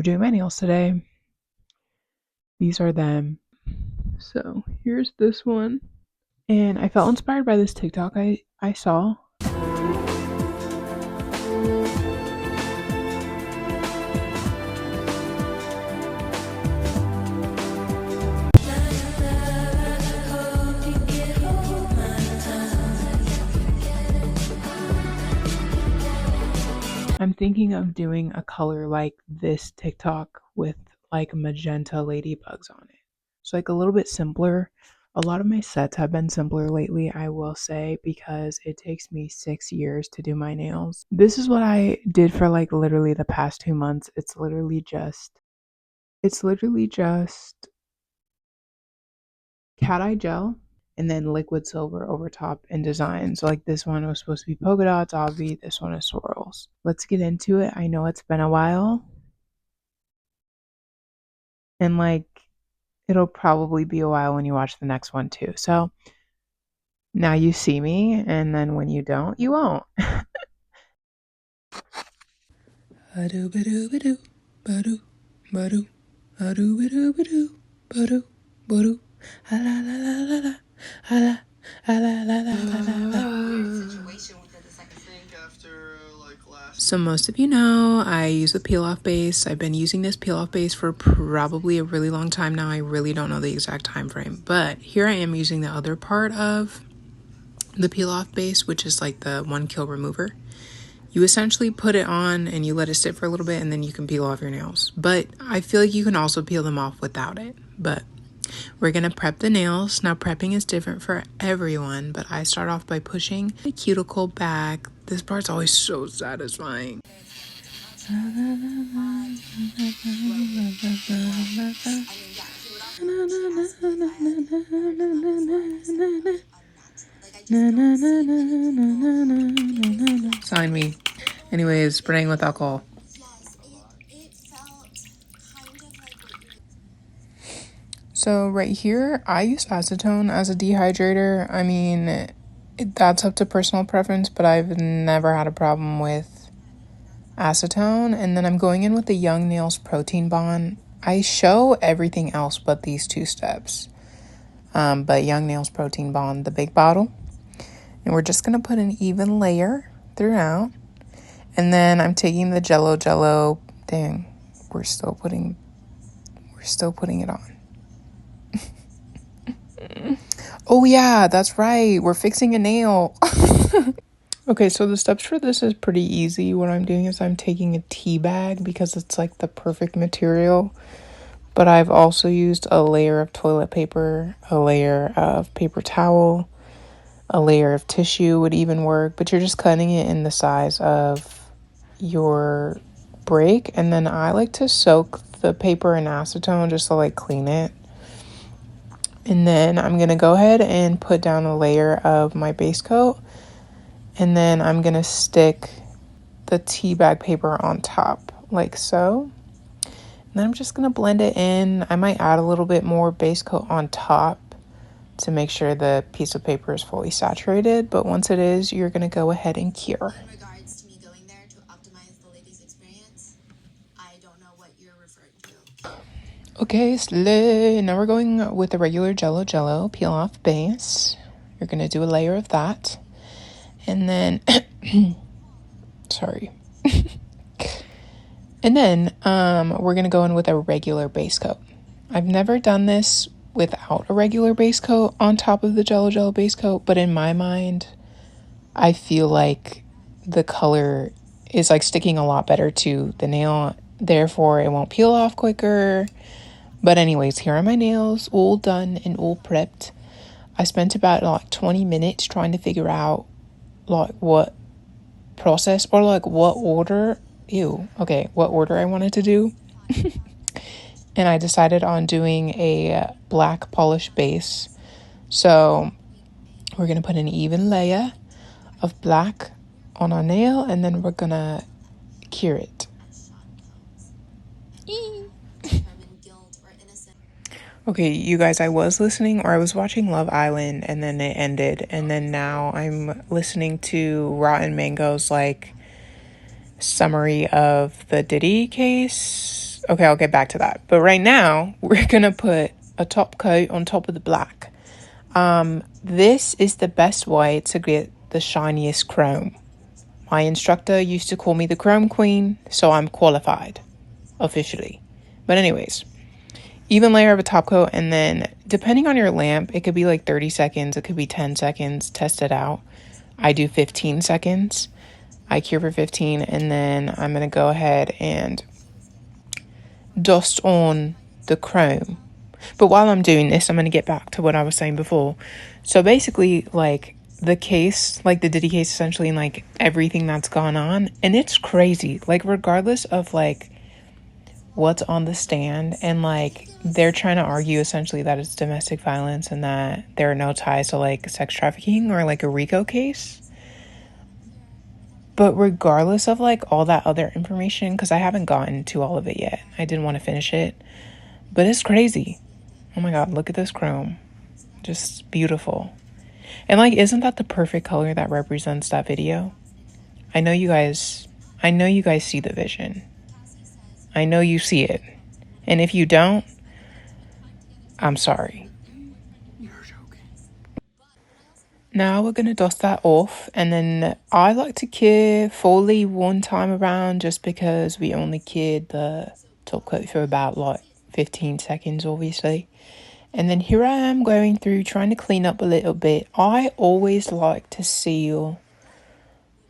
We're doing my nails today. These are them. So here's this one. And I felt inspired by this TikTok I saw. I'm thinking of doing a color like this TikTok with like magenta ladybugs on it. So like a little bit simpler. A lot of my sets have been simpler lately, I will say, because it takes me 6 years to do my nails. This is what I did for like literally the past 2 months. It's literally just cat eye gel and then liquid silver over top and design. So like this one was supposed to be polka dots, obvi. This one is swirls. Let's get into it. I know it's been a while. And like it'll probably be a while when you watch the next one too. So now you see me, and then when you don't, you won't. So most of you know I use a peel off base. I've been using this peel off base for probably a really long time now. I really don't know the exact time frame, but here I am using the other part of the peel off base, which is like the 1 kill remover. You essentially put it on and you let it sit for a little bit, and then you can peel off your nails. But I feel like you can also peel them off without it. But we're gonna prep the nails. Now prepping is different for everyone, but I start off by pushing the cuticle back. This part's always so satisfying. Sign me. Anyways, spraying with alcohol. So right here, I use acetone as a dehydrator. I mean, that's up to personal preference, but I've never had a problem with acetone. And then I'm going in with the Young Nails Protein Bond. I show everything else but these 2 steps. But Young Nails Protein Bond, the big bottle. And we're just going to put an even layer throughout. And then I'm taking the jello. Dang, we're still putting it on. Oh yeah, that's right. We're fixing a nail. Okay, so the steps for this is pretty easy. What I'm doing is I'm taking a tea bag because it's like the perfect material. But I've also used a layer of toilet paper, a layer of paper towel, a layer of tissue would even work. But you're just cutting it in the size of your break. And then I like to soak the paper in acetone just to like clean it. And then I'm going to go ahead and put down a layer of my base coat. And then I'm going to stick the tea bag paper on top, like so. And then I'm just going to blend it in. I might add a little bit more base coat on top to make sure the piece of paper is fully saturated. But once it is, you're going to go ahead and cure. In regards to me going there to optimize the lady's experience, I don't know what you're referring to. Okay, slay. Now we're going with the regular jello peel off base. You're going to do a layer of that. And then, sorry. And then we're going to go in with a regular base coat. I've never done this without a regular base coat on top of the jello base coat, but in my mind, I feel like the color is like sticking a lot better to the nail. Therefore, it won't peel off quicker. But anyways, here are my nails, all done and all prepped. I spent about like 20 minutes trying to figure out like what process or like what order I wanted to do. And I decided on doing a black polish base. So we're going to put an even layer of black on our nail, and then we're going to cure it. Okay, you guys, I was listening, or I was watching Love Island, and then it ended, and then now I'm listening to Rotten Mango's like summary of the Diddy case. Okay, I'll get back to that. But right now, we're going to put a top coat on top of the black. This is the best way to get the shiniest chrome. My instructor used to call me the Chrome Queen, so I'm qualified, officially. But anyways, even layer of a top coat, and then depending on your lamp, it could be like 30 seconds, it could be 10 seconds, test it out. I do 15 seconds. I cure for 15, and then I'm going to go ahead and dust on the chrome. But while I'm doing this, I'm going to get back to what I was saying before. So basically, like, the case, like the Diddy case essentially, and like everything that's gone on, and it's crazy. Like, regardless of like what's on the stand, and like they're trying to argue essentially that it's domestic violence and that there are no ties to like sex trafficking or like a RICO case. But regardless of like all that other information, because I haven't gotten to all of it yet, I didn't want to finish it, but it's crazy. Oh my god, look at this chrome. Just beautiful. And like, isn't that the perfect color that represents that video? I know you guys see the vision. I know you see it. And if you don't, I'm sorry. Now we're going to dust that off, and then I like to cure fully one time around just because we only cured the top coat for about like 15 seconds, obviously. And then here I am going through trying to clean up a little bit. I always like to seal.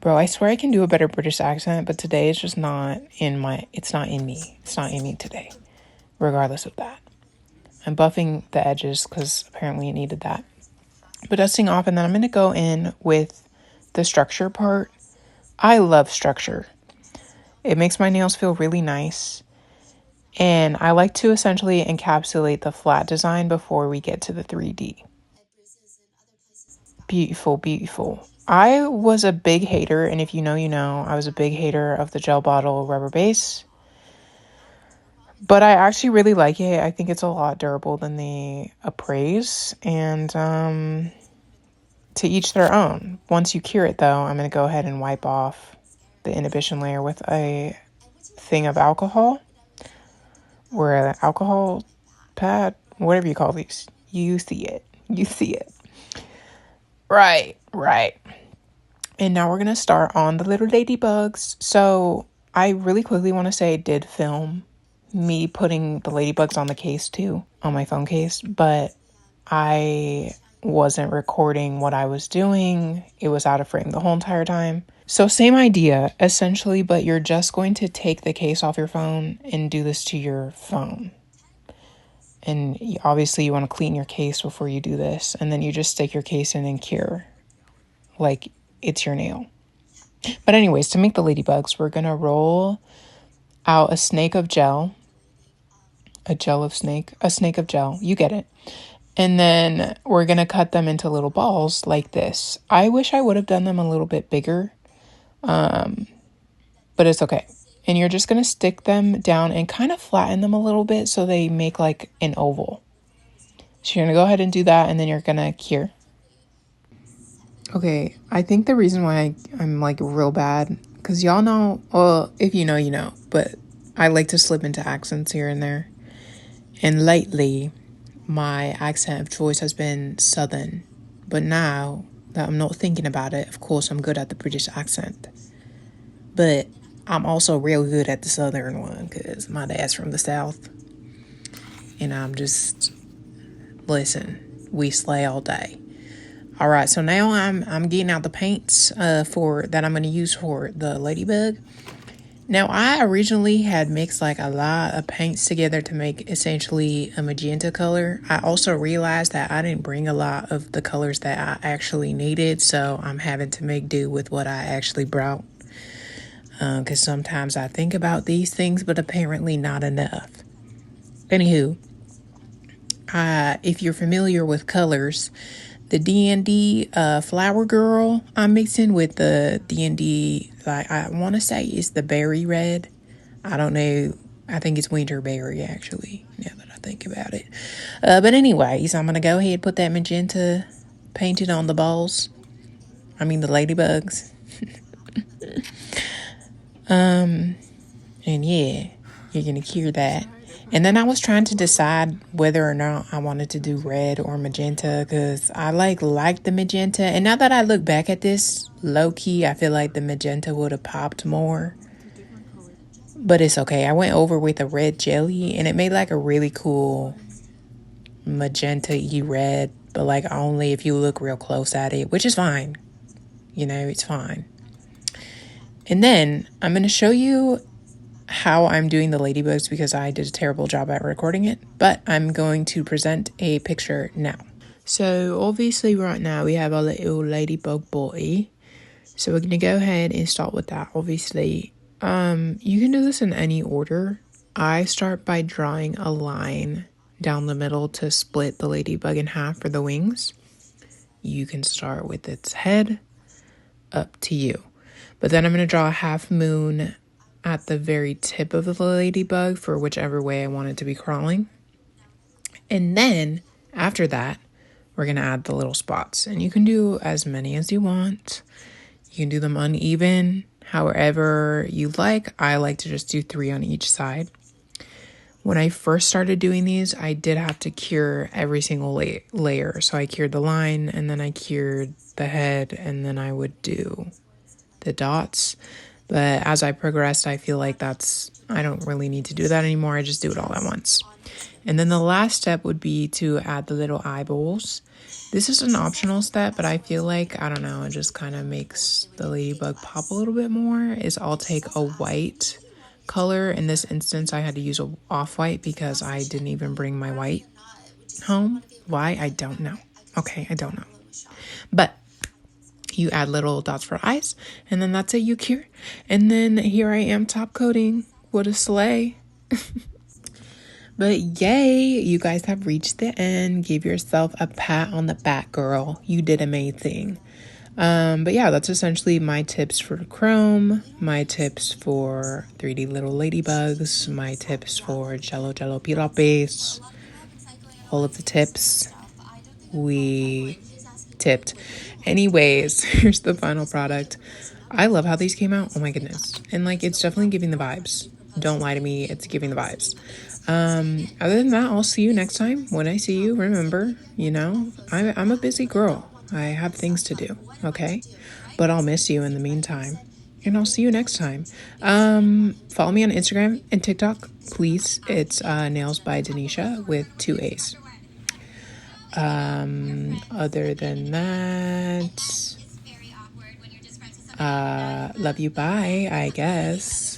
Bro, I swear I can do a better British accent, but today it's just not in my, it's not in me. It's not in me today, regardless of that. I'm buffing the edges because apparently it needed that. But dusting off, and then I'm going to go in with the structure part. I love structure. It makes my nails feel really nice. And I like to essentially encapsulate the flat design before we get to the 3D. Beautiful, beautiful. I was a big hater, and if you know, you know, I was a big hater of the gel bottle rubber base. But I actually really like it. I think it's a lot durable than the Appraise, and to each their own. Once you cure it, though, I'm going to go ahead and wipe off the inhibition layer with a thing of alcohol, or an alcohol pad, whatever you call these. You see it. You see it. Right. And now we're going to start on the little ladybugs. So I really quickly want to say I did film me putting the ladybugs on the case too, on my phone case, but I wasn't recording what I was doing. It was out of frame the whole entire time. So same idea, essentially, but you're just going to take the case off your phone and do this to your phone. And obviously you want to clean your case before you do this, and then you just stick your case in and cure like it's your nail. But anyways, to make the ladybugs, we're going to roll out a snake of gel. A snake of gel. You get it. And then we're going to cut them into little balls like this. I wish I would have done them a little bit bigger, but it's okay. And you're just going to stick them down and kind of flatten them a little bit so they make like an oval. So you're going to go ahead and do that, and then you're going to cure. Okay, I think the reason why I'm like real bad, because y'all know, well, if you know, you know, but I like to slip into accents here and there. And lately, my accent of choice has been Southern. But now that I'm not thinking about it, of course, I'm good at the British accent. But I'm also real good at the Southern one because my dad's from the South. And I'm just, listen, we slay all day. All right, so now I'm getting out the paints for that I'm going to use for the ladybug. Now, I originally had mixed like a lot of paints together to make essentially a magenta color. I also realized that I didn't bring a lot of the colors that I actually needed, so I'm having to make do with what I actually brought. Because sometimes I think about these things, but apparently not enough. Anywho, if you're familiar with colors, the D&D Flower Girl I'm mixing with the D&D, like I want to say is the berry red. I don't know. I think it's winter berry, actually, now that I think about it. But anyways, I'm going to go ahead and put that magenta painted on the balls. I mean the ladybugs. And yeah. You're going to cure that. And then I was trying to decide whether or not I wanted to do red or magenta because I like the magenta. And now that I look back at this, low key, I feel like the magenta would have popped more. But it's okay. I went over with a red jelly and it made like a really cool magenta-y red. But like only if you look real close at it, which is fine. You know, it's fine. And then I'm going to show you how I'm doing the ladybugs because I did a terrible job at recording it, but I'm going to present a picture now. So obviously right now we have our little ladybug boy. So we're going to go ahead and start with that. Obviously, you can do this in any order. I start by drawing a line down the middle to split the ladybug in half for the wings. You can start with its head, up to you. But then I'm going to draw a half moon at the very tip of the ladybug for whichever way I want it to be crawling. And then after that, we're going to add the little spots. And you can do as many as you want. You can do them uneven, however you like. I like to just do 3 on each side. When I first started doing these, I did have to cure every single layer. So I cured the line, and then I cured the head, and then I would do the dots. But as I progressed, I feel like I don't really need to do that anymore. I just do it all at once. And then the last step would be to add the little eyeballs. This is an optional step, but I feel like, I don't know, it just kind of makes the ladybug pop a little bit more. Is I'll take a white color. In this instance, I had to use a off-white because I didn't even bring my white home. Why? I don't know. Okay, I don't know. But you add little dots for eyes, and then that's it, you cure. And then here I am top coating. What a slay. But yay, you guys have reached the end. Give yourself a pat on the back, girl. You did amazing. But yeah, that's essentially my tips for chrome, my tips for 3D little ladybugs, my tips for jello peel off base. All of the tips we tipped. Anyways, here's the final product. I love how these came out. Oh my goodness. And like, it's definitely giving the vibes. Don't lie to me. It's giving the vibes. Other than that, I'll see you next time. When I see you, remember, I'm a busy girl. I have things to do. Okay. But I'll miss you in the meantime. And I'll see you next time. Follow me on Instagram and TikTok, please. It's Nails by Denisha with 2 A's. Other than that, love you, bye, I guess.